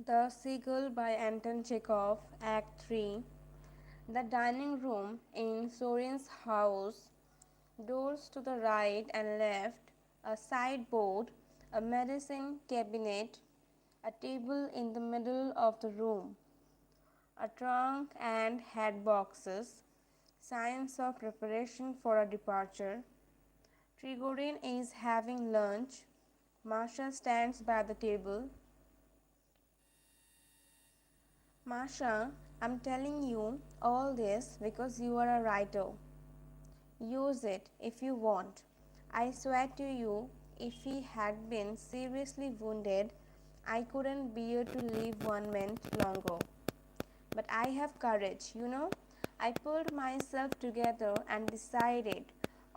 The Seagull by Anton Chekhov, Act 3. The dining room in Soren's house, doors to the right and left, a sideboard, a medicine cabinet, a table in the middle of the room, a trunk and hat boxes, signs of preparation for a departure. Trigorin is having lunch. Masha stands by the table. Masha, I'm telling you all this because you are a writer. Use it if you want. I swear to you, if he had been seriously wounded, I couldn't bear to live 1 minute longer. But I have courage, you know. I pulled myself together and decided,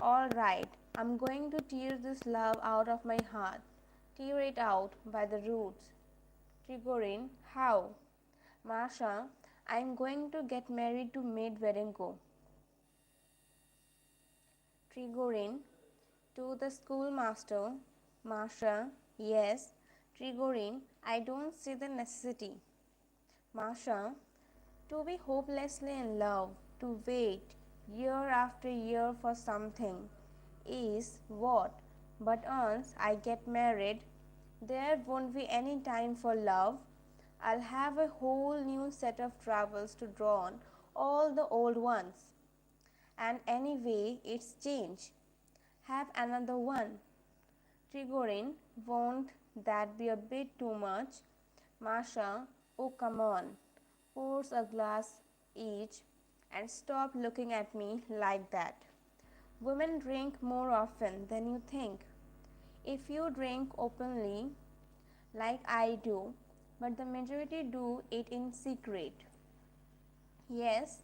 all right, I'm going to tear this love out of my heart. Tear it out by the roots. Trigorin, how? Masha, I'm going to get married to Maid Verenko. Trigorin, to the schoolmaster. Masha, yes. Trigorin, I don't see the necessity. Masha, to be hopelessly in love, to wait year after year for something, is what? But once I get married, there won't be any time for love. I'll have a whole new set of troubles to drown all the old ones. And anyway, it's change. Have another one. Trigorin, won't that be a bit too much? Masha, oh come on. Pours a glass each and stop looking at me like that. Women drink more often than you think. If you drink openly, like I do, but the majority do it in secret. Yes,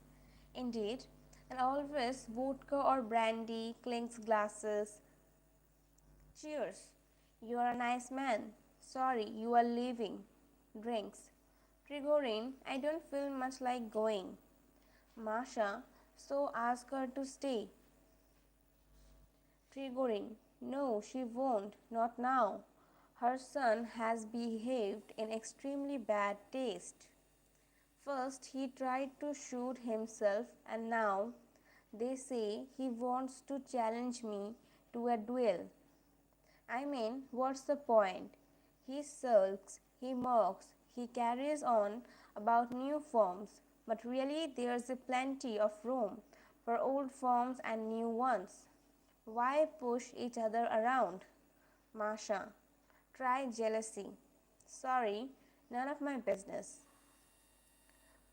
indeed, and always vodka or brandy clinks glasses. Cheers. You are a nice man. Sorry, you are leaving. Drinks. Trigorin, I don't feel much like going. Masha, so ask her to stay. Trigorin, no, she won't, not now. Her son has behaved in extremely bad taste. First, he tried to shoot himself, and now they say he wants to challenge me to a duel. I mean, what's the point? He sulks, he mocks, he carries on about new forms, but really there's a plenty of room for old forms and new ones. Why push each other around? Masha, try jealousy. Sorry, none of my business.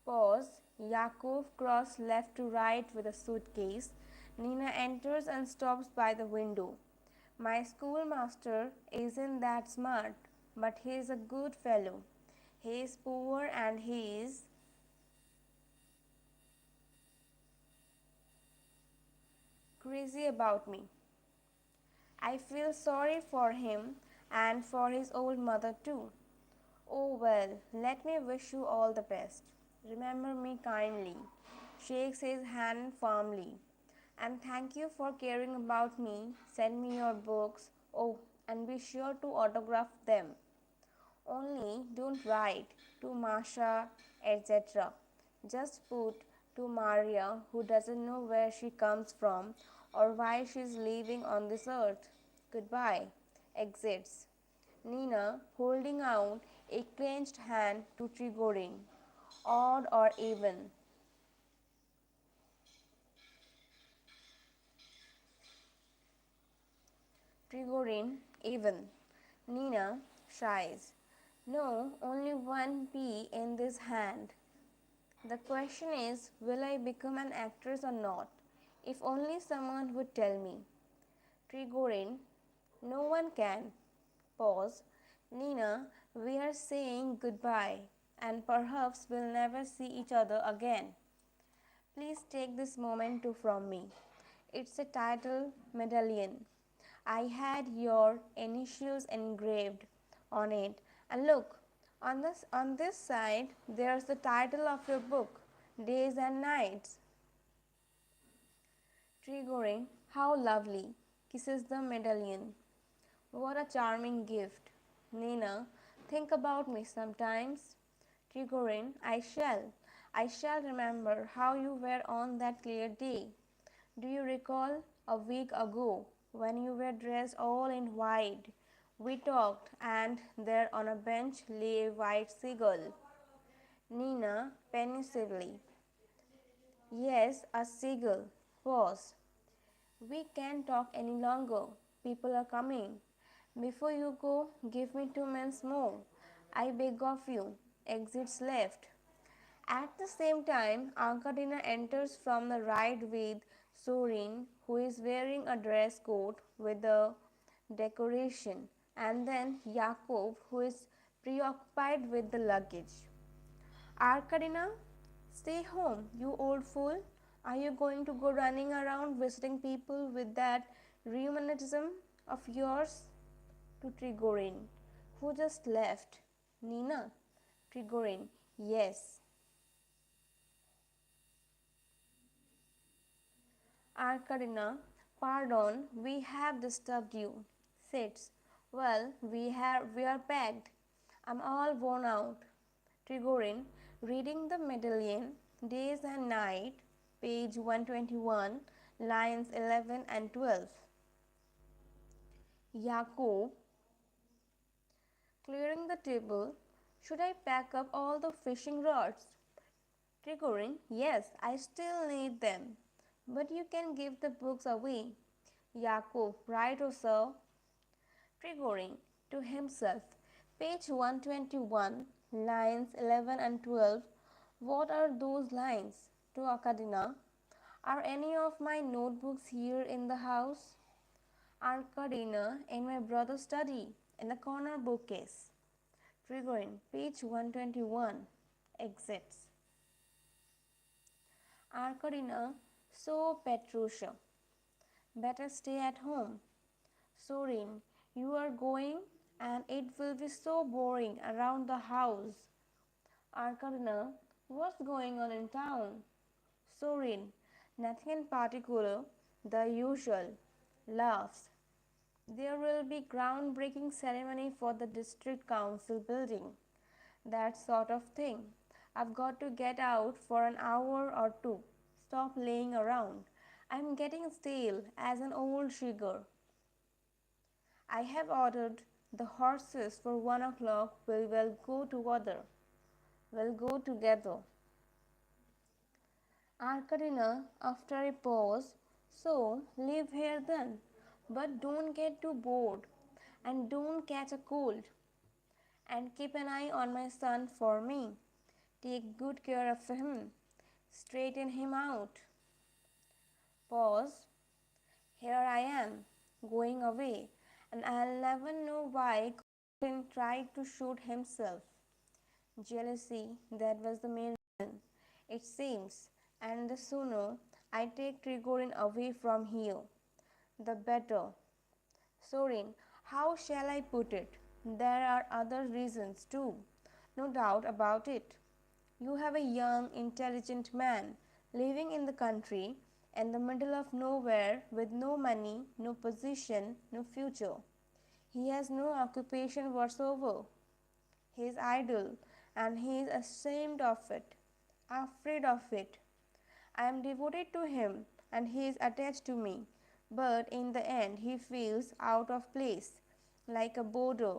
Pause. Yakov crossed left to right with a suitcase. Nina enters and stops by the window. My schoolmaster isn't that smart, but he's a good fellow. He's poor and he's crazy about me. I feel sorry for him and for his old mother too. Oh well, let me wish you all the best. Remember me kindly. Shakes his hand firmly. And thank you for caring about me. Send me your books. Oh, and be sure to autograph them. Only don't write to Masha, etc. Just put to Maria, who doesn't know where she comes from or why she's living on this earth. Goodbye. Exits. Nina holding out a clenched hand to Trigorin. Odd or even? Trigorin, even. Nina shies. No, only one P in this hand. The question is, will I become an actress or not? If only someone would tell me. Trigorin, no one can. Pause. Nina, we are saying goodbye and perhaps we'll never see each other again. Please take this memento from me. It's a title medallion. I had your initials engraved on it. And look, on this side there's the title of your book, Days and Nights. Trigorin, how lovely. Kisses the medallion. What a charming gift. Nina, Think about me sometimes. Trigorin, I shall. I shall remember how you were on that clear day. Do you recall a week ago when you were dressed all in white? We talked, and there on a bench lay a white seagull. Nina pensively. Yes, a seagull. Pause. We can't talk any longer. People are coming. Before you go, give me 2 minutes more. I beg of you. Exits left. At the same time, Arkadina enters from the right with Sorin, who is wearing a dress coat with a decoration, and then Yakov, who is preoccupied with the luggage. Arkadina, stay home, you old fool. Are you going to go running around visiting people with that rheumatism of yours? To Trigorin, who just left. Nina. Trigorin, yes. Arkadina, pardon, we have disturbed you. Sits. Well, we are packed. I'm all worn out. Trigorin, reading the medallion, Days and Night, page 121, lines 11 and 12. Yakov, clearing the table, should I pack up all the fishing rods? Trigorin, yes, I still need them. But you can give the books away. Yakov, right, O sir? Trigorin, to himself, page 121, lines 11 and 12. What are those lines? To Arkadina, are any of my notebooks here in the house? Arkadina, in my brother's study, in the corner bookcase. Trigorin, page 121, exits. Arkadina, so Petrusha, better stay at home. Sorin, you are going and it will be so boring around the house. Arkadina, what's going on in town? Sorin, nothing in particular, the usual. Laughs. There will be groundbreaking ceremony for the district council building. That sort of thing. I've got to get out for an hour or two. Stop laying around. I'm getting stale as an old sugar. I have ordered the horses for 1 o'clock. We will go together. We'll go together. Arkadina, after a pause, so live here then, but don't get too bored, and don't catch a cold, and keep an eye on my son for me. Take good care of him. Straighten him out. Pause. Here I am, going away, and I'll never know why Colin tried to shoot himself. Jealousy, that was the main reason, it seems, and the sooner I take Trigorin away from here, the better. Sorin, how shall I put it? There are other reasons too, no doubt about it. You have a young, intelligent man living in the country in the middle of nowhere with no money, no position, no future. He has no occupation whatsoever. He is idle and he is ashamed of it, afraid of it. I am devoted to him and he is attached to me, but in the end he feels out of place, like a boarder,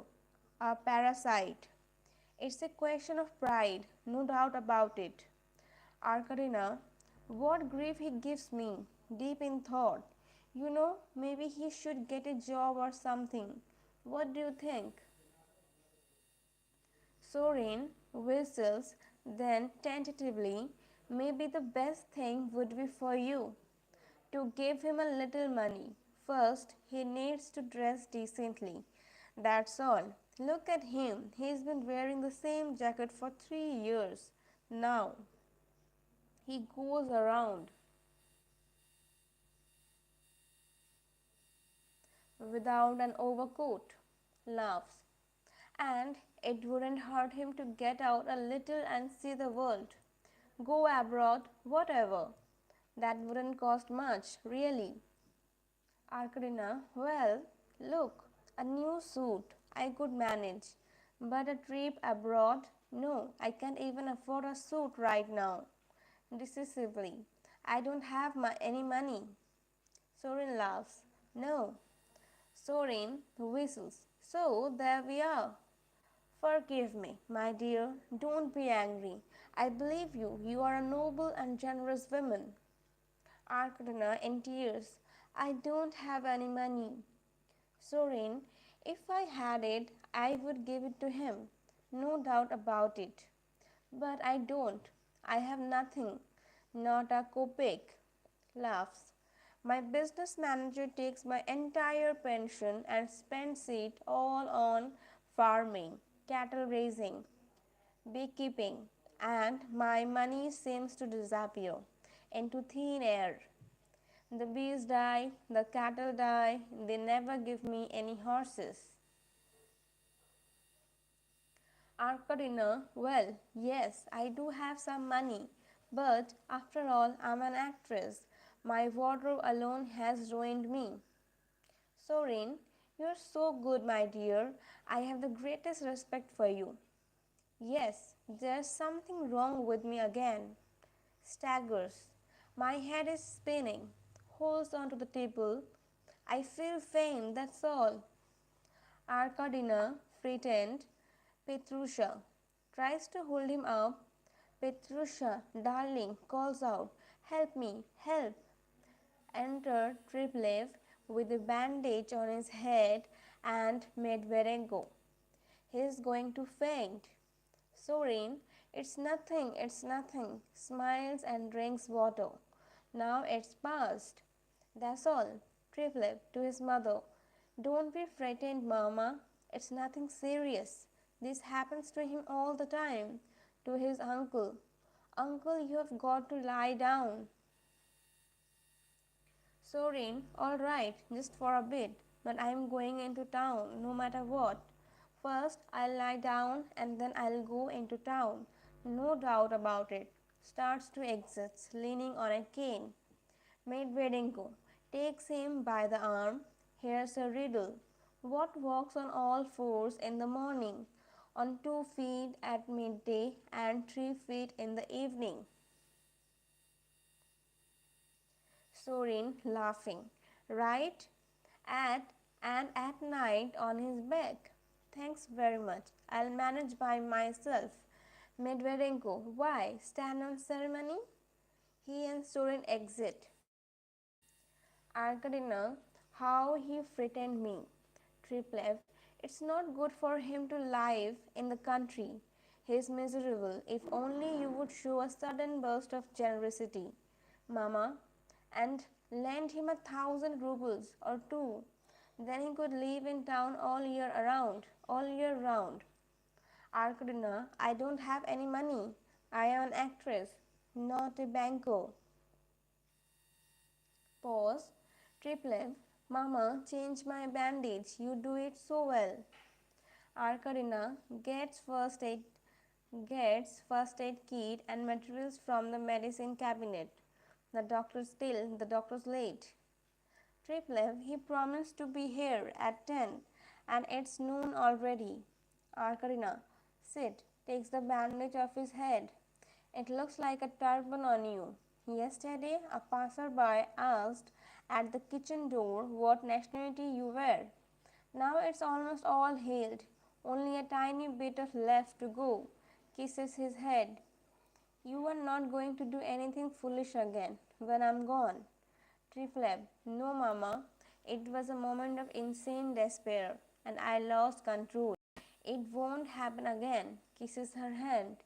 a parasite. It's a question of pride, no doubt about it. Arkadina, what grief he gives me, deep in thought. You know, maybe he should get a job or something. What do you think? Sorin whistles, then tentatively, maybe the best thing would be for you to give him a little money. First, he needs to dress decently. That's all. Look at him. He's been wearing the same jacket for 3 years. Now, he goes around without an overcoat. Laughs. And it wouldn't hurt him to get out a little and see the world. Go abroad, whatever. That wouldn't cost much, really. Arkadina, well, look, a new suit I could manage. But a trip abroad? No, I can't even afford a suit right now. Decisively, I don't have any money. Soren laughs. No. Soren whistles. So there we are. Forgive me, my dear. Don't be angry. I believe you. You are a noble and generous woman. Arkadina in tears. I don't have any money. Soren, if I had it, I would give it to him. No doubt about it. But I don't. I have nothing. Not a kopeck. Laughs. My business manager takes my entire pension and spends it all on farming, cattle raising, beekeeping, and my money seems to disappear into thin air. The bees die, the cattle die, they never give me any horses. Arkadina, well, yes, I do have some money, but after all, I'm an actress. My wardrobe alone has ruined me. Soren, you're so good, my dear. I have the greatest respect for you. Yes, there's something wrong with me again. Staggers. My head is spinning. Holds onto the table. I feel faint, that's all. Arkadina, frightened. Petrusha tries to hold him up. Petrusha, darling, calls out, help me, help. Enter Triplev with a bandage on his head and Medvedenko. He's going to faint. Sorin, it's nothing, smiles and drinks water. Now it's past. That's all. Triplev to his mother. Don't be frightened, Mama. It's nothing serious. This happens to him all the time. To his uncle. Uncle, you have got to lie down. Sorin, all right, just for a bit, but I'm going into town no matter what. First, I'll lie down and then I'll go into town. No doubt about it. Starts to exit, leaning on a cane. Medvedenko takes him by the arm. Here's a riddle. What walks on all fours in the morning, on 2 feet at midday, and 3 feet in the evening? Sorin laughing. Right? At and at night on his back. Thanks very much. I'll manage by myself. Medvedenko, why? Stand on ceremony? He and Sorin exit. Arkadina, how he frightened me. Triplev, it's not good for him to live in the country. He is miserable. If only you would show a sudden burst of generosity, Mama, and lend him 1,000 rubles or two. Then he could live in town all year round. Arkadina, I don't have any money. I am an actress, not a banker. Pause. Triplev, Mama, change my bandage. You do it so well. Arkadina gets first aid kit and materials from the medicine cabinet. The doctor's late. Triplev, he promised to be here at 10 and it's noon already. Arkadina, sit, takes the bandage off his head. It looks like a turban on you. Yesterday, a passerby asked at the kitchen door what nationality you were. Now it's almost all healed, only a tiny bit of left to go. Kisses his head. You are not going to do anything foolish again when I'm gone. Trifleb, no, Mama. It was a moment of insane despair, and I lost control. It won't happen again. Kisses her hand.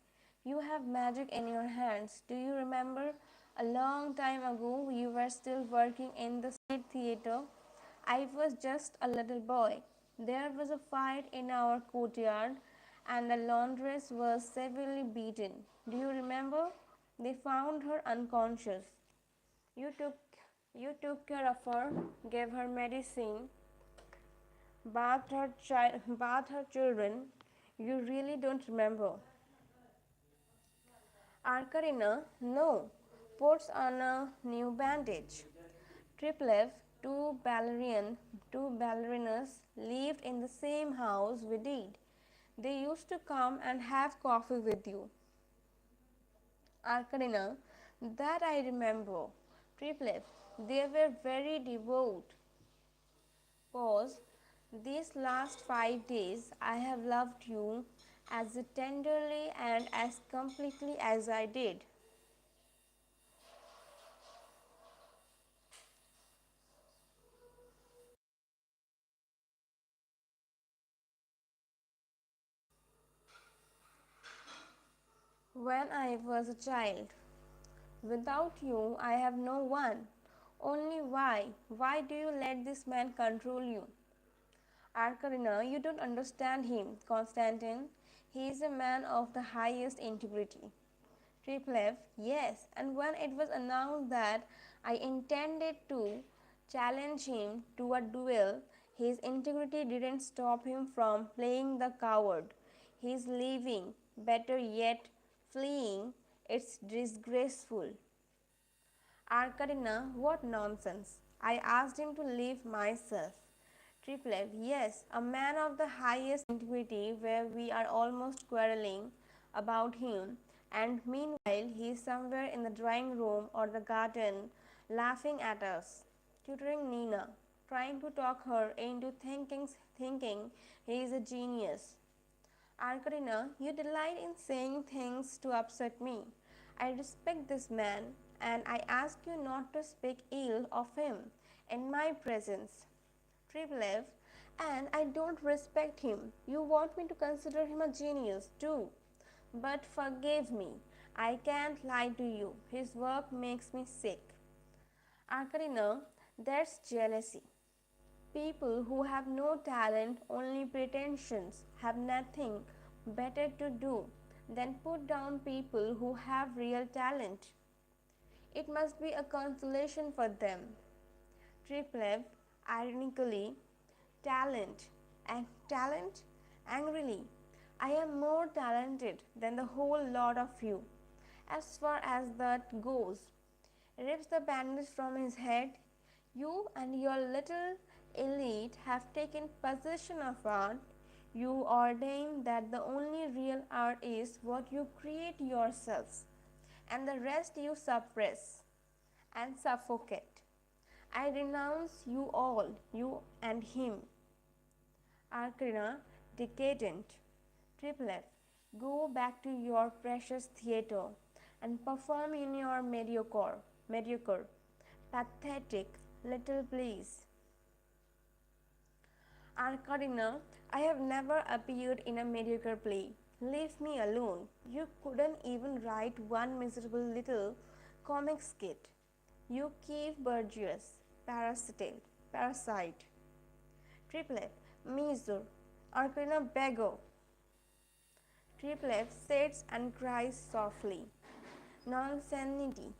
You have magic in your hands. Do you remember? A long time ago, you were still working in the state theater. I was just a little boy. There was a fight in our courtyard, and the laundress was severely beaten. Do you remember? They found her unconscious. You took you took care of her, gave her medicine, bathed her children. You really don't remember. Arkarina, no, puts on a new bandage. Triplev, two ballerinas lived in the same house we did. They used to come and have coffee with you. Arkarina, that I remember. Triplet, they were very devout. Pause. These last 5 days, I have loved you as tenderly and as completely as I did. When I was a child. Without you, I have no one. Only why? Why do you let this man control you? Arkarina, you don't understand him, Constantine. He is a man of the highest integrity. Triplev, yes, and when it was announced that I intended to challenge him to a duel, his integrity didn't stop him from playing the coward. He is leaving, better yet, fleeing. It's disgraceful. Arkarina, what nonsense. I asked him to leave myself. Triplet, yes, a man of the highest integrity where we are almost quarreling about him, and meanwhile he is somewhere in the drawing room or the garden laughing at us, tutoring Nina, trying to talk her into thinking he is a genius. Arkarina, you delight in saying things to upset me. I respect this man and I ask you not to speak ill of him in my presence. Triplev, and I don't respect him. You want me to consider him a genius too. But forgive me, I can't lie to you. His work makes me sick. Arkarina, that's jealousy. People who have no talent, only pretensions, have nothing better to do than put down people who have real talent. It must be a consolation for them. Triplev, ironically, talent and talent angrily. I am more talented than the whole lot of you. As far as that goes, rips the bandage from his head. You and your little elite have taken possession of art. You ordain that the only real art is what you create yourselves, and the rest you suppress and suffocate. I renounce you all, you and him. Arkrina, decadent. Triplet, go back to your precious theater and perform in your mediocre, pathetic little plays. Arcadina, I have never appeared in a mediocre play. Leave me alone. You couldn't even write one miserable little comic skit. You Kiev Burgess, parasite. Triplet, Misor, Arcana beggar. Triplet sits and cries softly. Nonsenity.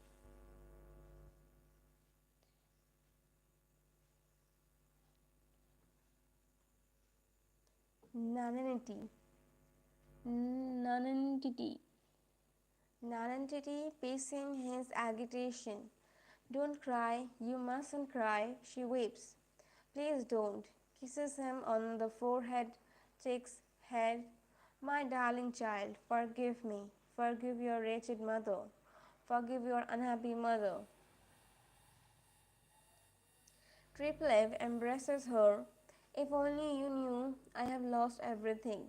Nonentity. Nonentity. Nonentity pacing his agitation. Don't cry, you mustn't cry, she weeps. Please don't. Kisses him on the forehead, cheeks, head. My darling child, forgive me. Forgive your wretched mother. Forgive your unhappy mother. Triplev embraces her. If only you knew I have lost everything.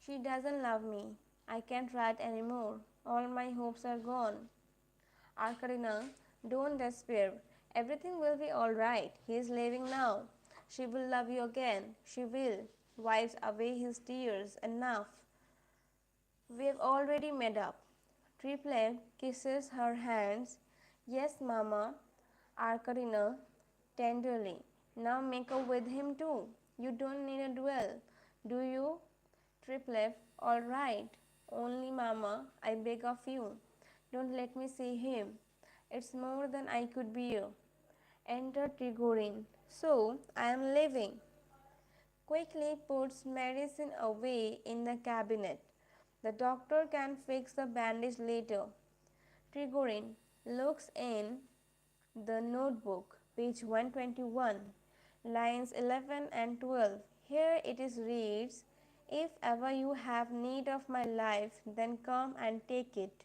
She doesn't love me. I can't write anymore. All my hopes are gone. Arkarina, don't despair. Everything will be all right. He is leaving now. She will love you again. She will. Wipes away his tears. Enough. We have already made up. Triplet kisses her hands. Yes, Mama. Arkarina, tenderly. Now make up with him too. You don't need a duel, do you? Triplet, all right. Only, Mama, I beg of you. Don't let me see him. It's more than I could bear. Enter Trigorin. So, I am leaving. Quickly puts medicine away in the cabinet. The doctor can fix the bandage later. Trigorin looks in the notebook, page 121, lines 11 and 12. Here it is reads, If ever you have need of my life, then come and take it.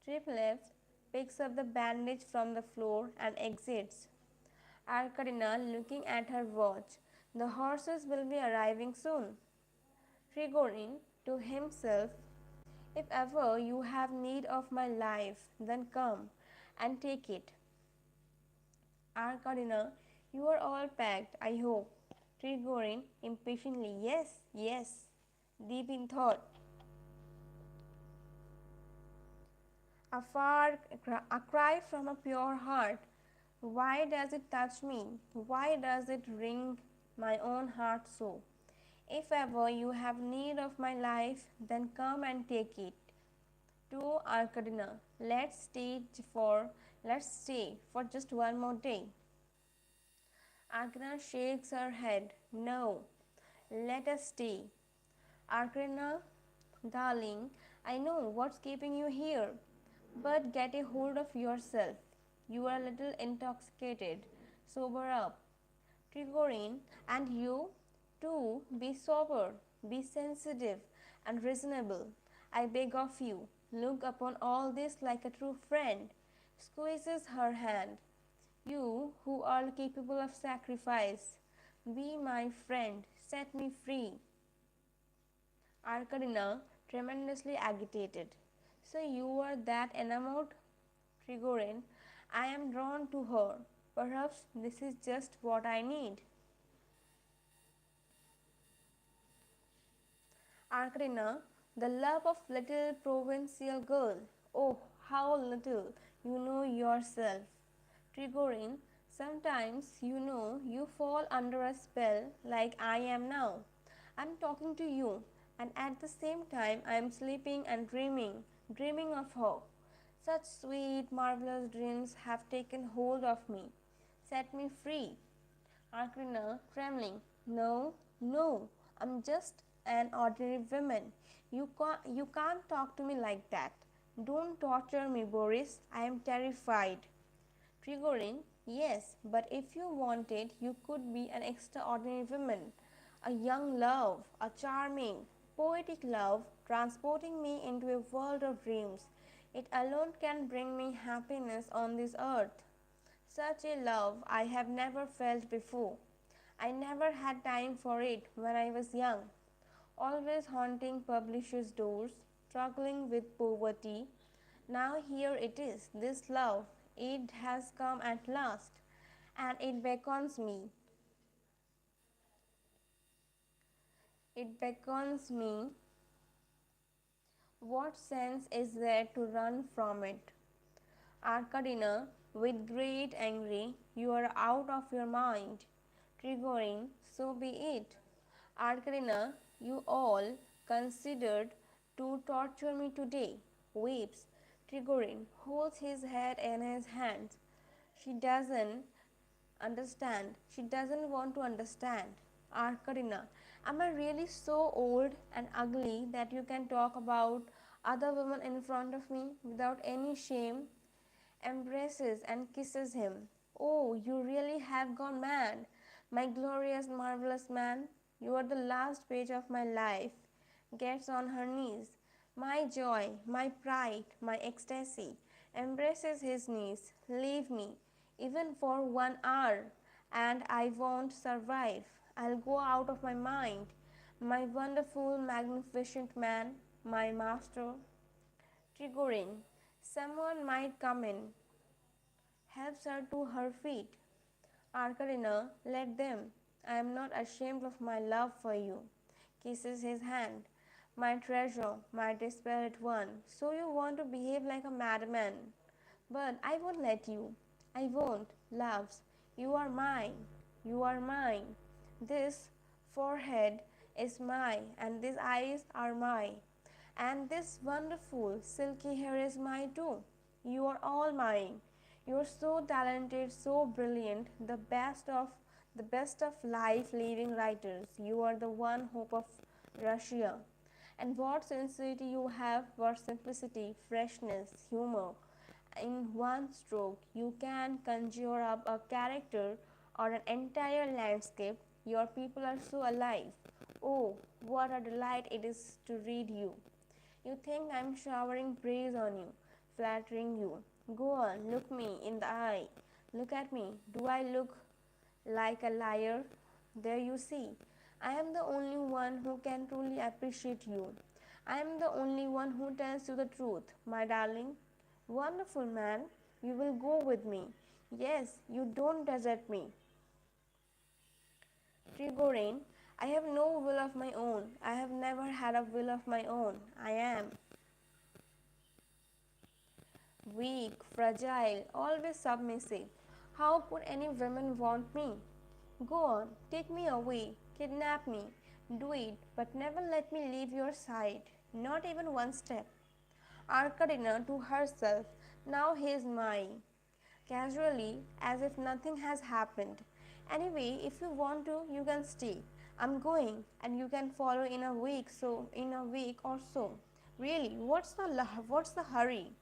Triplets picks up the bandage from the floor and exits. Arcadina looking at her watch. The horses will be arriving soon. Trigorin to himself, if ever you have need of my life, then come and take it. Arcadina, you are all packed, I hope. Trigorin impatiently, yes, yes. Deep in thought. A cry from a pure heart. Why does it touch me? Why does it wring my own heart so? If ever you have need of my life, then come and take it. To Arcadina, let's stay for just one more day. Arcadina shakes her head. No, let us stay. Arcadina, darling, I know what's keeping you here, but get a hold of yourself. You are a little intoxicated. Sober up. Trigorin, and you too, be sober, be sensitive and reasonable. I beg of you, look upon all this like a true friend. Squeezes her hand. You who are capable of sacrifice, be my friend, set me free. Arcadina, tremendously agitated. So you are that enamored? Trigorin, I am drawn to her. Perhaps this is just what I need. Arcadina, the love of little provincial girl. Oh, how little you know yourself. Trigorin, sometimes you fall under a spell like I am now. I'm talking to you, and at the same time I am sleeping and dreaming of her. Such sweet, marvelous dreams have taken hold of me. Set me free. Arcana, trembling. No, no, I'm just an ordinary woman. You can't talk to me like that. Don't torture me, Boris. I am terrified. Trigorin, yes, but if you wanted, you could be an extraordinary woman. A young love, a charming, poetic love, transporting me into a world of dreams. It alone can bring me happiness on this earth. Such a love I have never felt before. I never had time for it when I was young, always haunting publishers' doors, struggling with poverty. Now here it is, this love. It has come at last, and it beckons me. It beckons me. What sense is there to run from it? Arcadina, with great anger, you are out of your mind. Trigorin, so be it. Arcadina, you all considered to torture me today. Weeps. Trigorin holds his head in his hands. She doesn't understand. She doesn't want to understand. Arcadina, am I really so old and ugly that you can talk about other women in front of me without any shame? Embraces and kisses him. Oh, you really have gone mad, my glorious, marvelous man. You are the last page of my life. Gets on her knees. My joy, my pride, my ecstasy. Embraces his knees. Leave me, even for 1 hour, and I won't survive. I'll go out of my mind. My wonderful, magnificent man, my master. Trigorin, someone might come in, helps her to her feet. Arcadina, let them. I am not ashamed of my love for you. Kisses his hand. My treasure, my desperate one. So you want to behave like a madman. But I won't let you. I won't. Loves, you are mine. You are mine. This forehead is mine, and these eyes are mine. And this wonderful silky hair is mine too. You are all mine. You are so talented, so brilliant, the best of life living writers. You are the one hope of Russia. And what sincerity you have, what simplicity, freshness, humor. In one stroke, you can conjure up a character or an entire landscape. Your people are so alive. Oh, what a delight it is to read you. You think I'm showering praise on you, flattering you. Go on, look me in the eye. Look at me. Do I look like a liar? There you see. I am the only one who can truly appreciate you. I am the only one who tells you the truth, my darling. Wonderful man, you will go with me. Yes, you don't desert me. Trigorin, I have no will of my own. I have never had a will of my own. I am weak, fragile, always submissive. How could any woman want me? Go on, take me away, kidnap me, do it, but never let me leave your side, not even one step. Arkadina to herself, now he is mine, casually, as if nothing has happened. Anyway, if you want to, you can stay. I'm going, and you can follow in a week. So, in a week or so. Really, what's the hurry?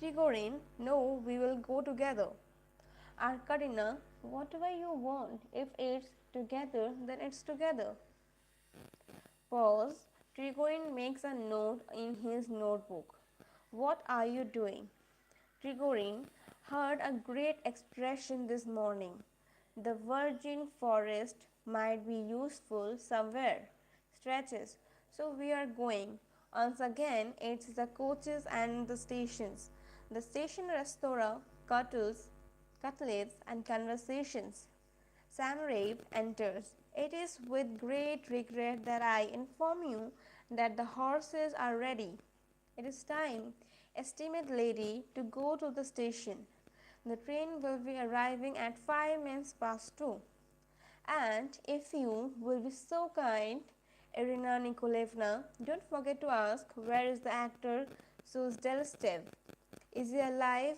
Trigorin, no, we will go together. Arkadina, whatever you want. If it's together, then it's together. Pause. Trigorin makes a note in his notebook. What are you doing? Trigorin heard a great expression this morning. The virgin forest might be useful somewhere. Stretches. So we are going. Once again, it's the coaches and the stations. The station restaurant, cutlets, and conversations. Sam Rabe enters. It is with great regret that I inform you that the horses are ready. It is time, estimate lady, to go to the station. The train will be arriving at 5 minutes past 2. And if you will be so kind, Irina Nikolaevna, don't forget to ask where is the actor Suzdalstev. Is he alive?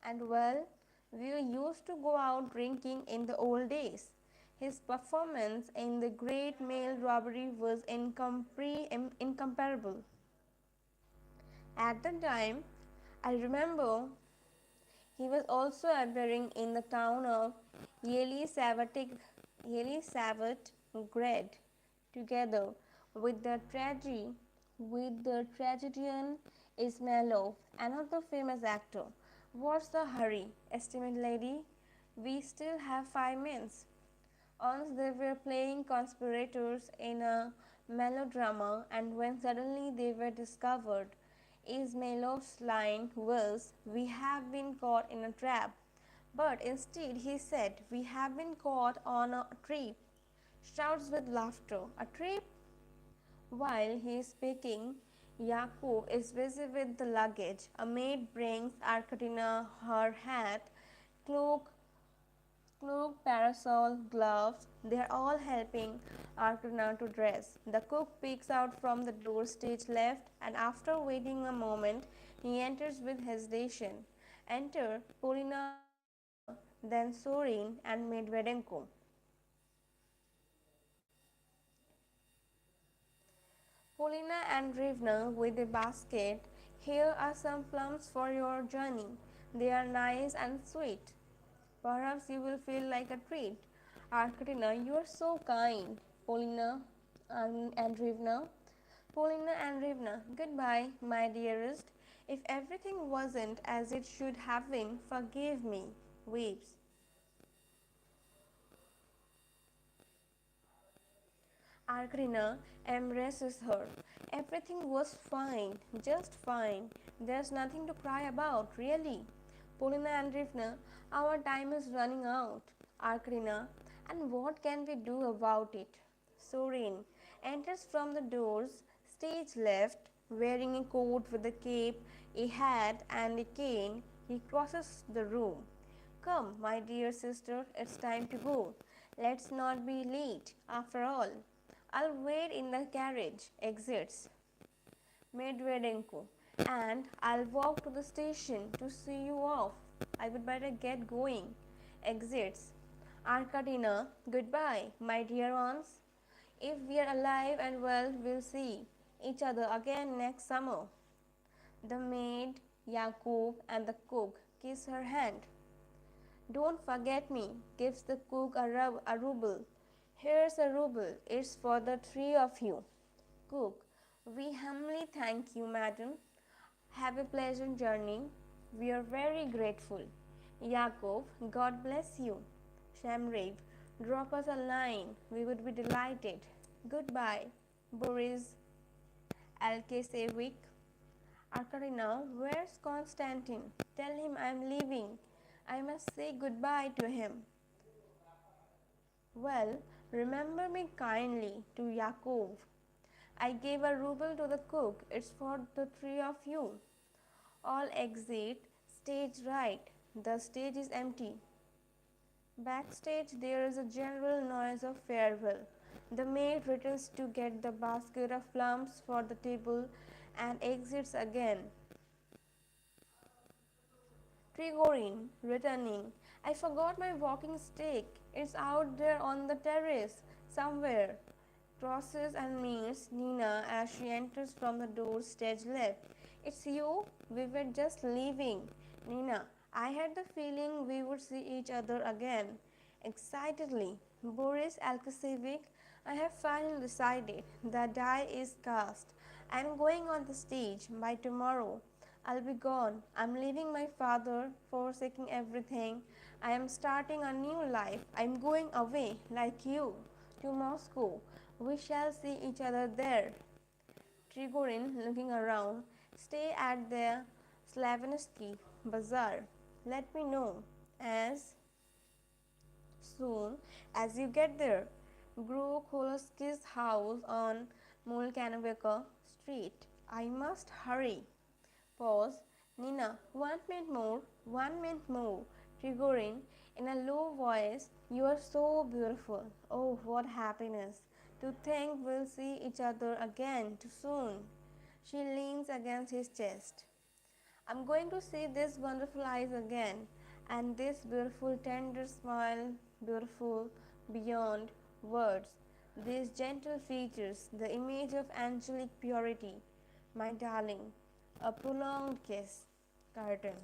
And well, we used to go out drinking in the old days. His performance in the great mail robbery was incomparable. At the time, I remember he was also appearing in the town of Yelisavetgrad together with the tragedian Ismailov, another famous actor. What's the hurry, estimate lady? We still have 5 minutes. Once they were playing conspirators in a melodrama, and when suddenly they were discovered, Ismailov's line was, "We have been caught in a trap." But instead he said, "We have been caught on a trip." Shouts with laughter. A trip? While he is speaking, Yakub is busy with the luggage. A maid brings Arkatina her hat, cloak, parasol, gloves. They are all helping Arkatina to dress. The cook peeks out from the door stage left, and after waiting a moment, he enters with hesitation. Enter Polina, then Sorin and Medvedenko. Polina and Rivna with a basket. Here are some plums for your journey. They are nice and sweet. Perhaps you will feel like a treat. Arkatina, you are so kind. Polina and Rivna. Polina and Rivna, goodbye, my dearest. If everything wasn't as it should have been, forgive me. Weeps. Arkatina embraces her. Everything was fine, just fine. There's nothing to cry about, really. Polina and Rivna, our time is running out. Arkatina, and what can we do about it? Sorin enters from the doors, stage left, wearing a coat with a cape, a hat, and a cane. He crosses the room. Come, my dear sister, it's time to go. Let's not be late, after all. I'll wait in the carriage. Exits. Medvedenko. And I'll walk to the station to see you off. I would better get going. Exits. Arkatina. Goodbye, my dear ones. If we are alive and well, we'll see each other again next summer. The maid, Yakub, and the cook kiss her hand. Don't forget me, gives the cook a ruble. Here's a ruble, it's for the three of you. Cook, we humbly thank you, madam. Have a pleasant journey. We are very grateful. Yakov, God bless you. Shamrav, drop us a line. We would be delighted. Goodbye. Boris Alkasevich. Arkarina, where's Constantine? Tell him I'm leaving. I must say goodbye to him. Well, remember me kindly to Yakov. I gave a ruble to the cook. It's for the three of you. All exit stage right. The stage is empty. Backstage, there is a general noise of farewell. The maid returns to get the basket of plums for the table and exits again. Trigorin, returning. I forgot my walking stick. It's out there on the terrace, somewhere. Crosses and meets Nina as she enters from the door stage left. It's you? We were just leaving. Nina, I had the feeling we would see each other again. Excitedly, Boris Alkasevich, I have finally decided. The die is cast. I'm going on the stage by tomorrow. I'll be gone. I'm leaving my father, forsaking everything. I am starting a new life. I'm going away, like you, to Moscow. We shall see each other there. Trigorin, looking around, stay at the Slavensky Bazaar. Let me know as soon as you get there. Grokholski's house on Mulkanovka Street. I must hurry. Pause. Nina, 1 minute more, 1 minute more. Trigorin, in a low voice, you are so beautiful. Oh, what happiness. To think we'll see each other again too soon. She leans against his chest. I'm going to see these wonderful eyes again, and this beautiful, tender smile, beautiful beyond words. These gentle features, the image of angelic purity. My darling, a prolonged kiss. Curtain.